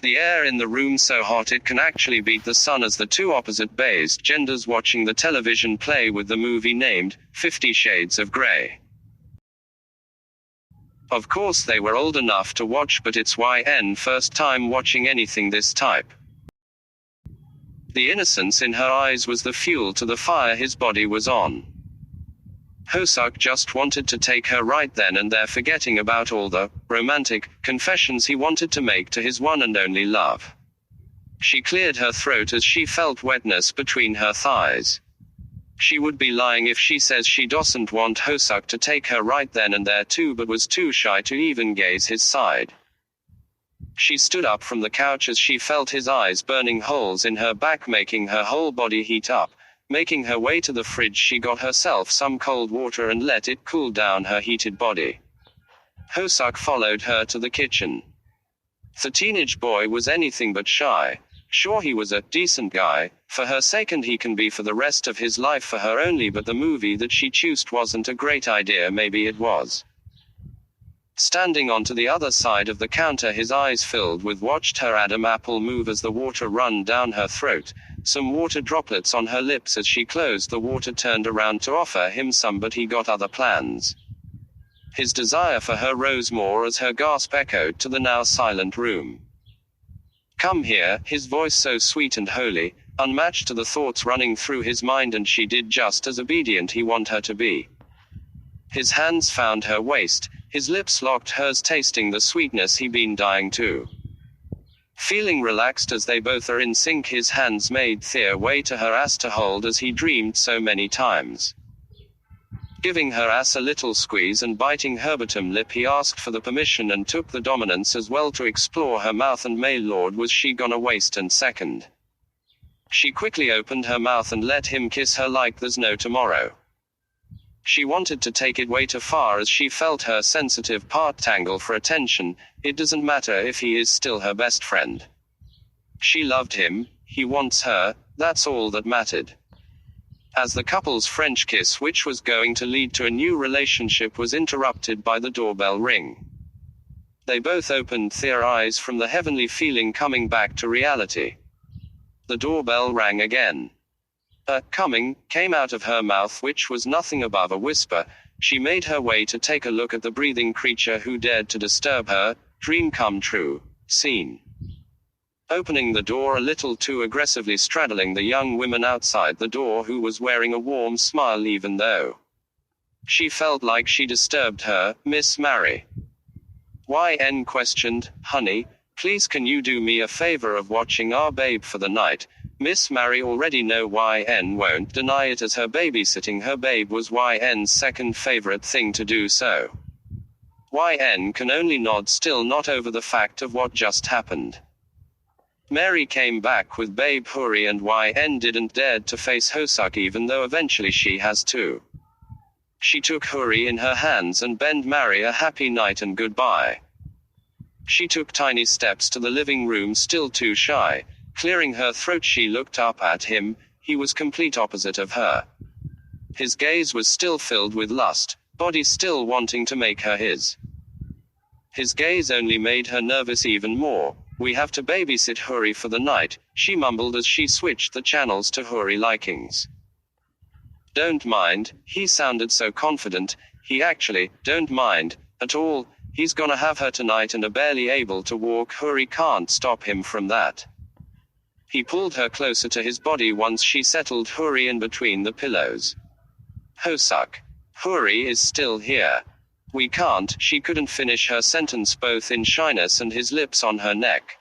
The air in the room so hot it can actually beat the sun as the two opposite based genders watching the television play with the movie named 50 Shades of Grey. Of course they were old enough to watch, but it's YN first time watching anything this type. The innocence in her eyes was the fuel to the fire his body was on. Ho-suk just wanted to take her right then and there, forgetting about all the romantic confessions he wanted to make to his one and only love. She cleared her throat as she felt wetness between her thighs. She would be lying if she says she doesn't want Ho-suk to take her right then and there too, but was too shy to even gaze his side. She stood up from the couch as she felt his eyes burning holes in her back, making her whole body heat up. Making her way to the fridge, she got herself some cold water and let it cool down her heated body. Ho-suk followed her to the kitchen. The teenage boy was anything but shy. Sure, he was a decent guy, for her sake, and he can be for the rest of his life for her only, but the movie that she chose wasn't a great idea. Maybe it was. Standing onto the other side of the counter, his eyes filled with, watched her Adam apple move as the water run down her throat, some water droplets on her lips as she closed the water, turned around to offer him some, but he got other plans. His desire for her rose more as her gasp echoed to the now silent room. Come here, his voice so sweet and holy, unmatched to the thoughts running through his mind, and she did just as obedient he wanted her to be. His hands found her waist, his lips locked hers, tasting the sweetness he'd been dying to. Feeling relaxed as they both are in sync, his hands made their way to her ass to hold as he dreamed so many times. Giving her ass a little squeeze and biting her bottom lip, he asked for the permission and took the dominance as well to explore her mouth, and my lord was she gonna waste a second. She quickly opened her mouth and let him kiss her like there's no tomorrow. She wanted to take it way too far as she felt her sensitive part tangle for attention. It doesn't matter if he is still her best friend. She loved him, he wants her, that's all that mattered. As the couple's French kiss, which was going to lead to a new relationship, was interrupted by the doorbell ring. They both opened their eyes from the heavenly feeling, coming back to reality. The doorbell rang again. Coming came out of her mouth, which was nothing above a whisper. She made her way to take a look at the breathing creature who dared to disturb her. Dream come true. Scene. Opening the door a little too aggressively, straddling the young woman outside the door, who was wearing a warm smile even though she felt like she disturbed her. Miss Mary. YN questioned, honey, please can you do me a favor of watching our babe for the night? Miss Mary already know YN won't deny it, as her babysitting her babe was YN's second favorite thing to do, so YN can only nod, still not over the fact of what just happened. Mary came back with babe Huri, and YN didn't dare to face Ho-suk, even though eventually she has to. She took Huri in her hands and bent Mary a happy night and goodbye. She took tiny steps to the living room, still too shy. Clearing her throat, she looked up at him. He was complete opposite of her. His gaze was still filled with lust, body still wanting to make her his. His gaze only made her nervous even more. We have to babysit Huri for the night, she mumbled as she switched the channels to Huri likings. Don't mind, he sounded so confident. He actually don't mind at all. He's gonna have her tonight and are barely able to walk. Huri can't stop him from that. He pulled her closer to his body once she settled Huri in between the pillows. Ho-suk. Huri is still here. We can't. She couldn't finish her sentence, both in shyness and his lips on her neck.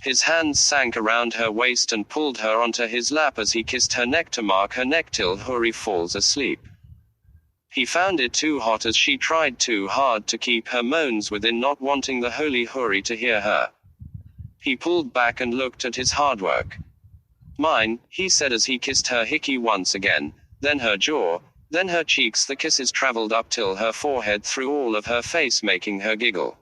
His hands sank around her waist and pulled her onto his lap as he kissed her neck to mark her neck till Huri falls asleep. He found it too hot as she tried too hard to keep her moans within, not wanting the holy Huri to hear her. He pulled back and looked at his hard work. Mine, he said as he kissed her hickey once again, then her jaw, then her cheeks. The kisses traveled up till her forehead, through all of her face, making her giggle.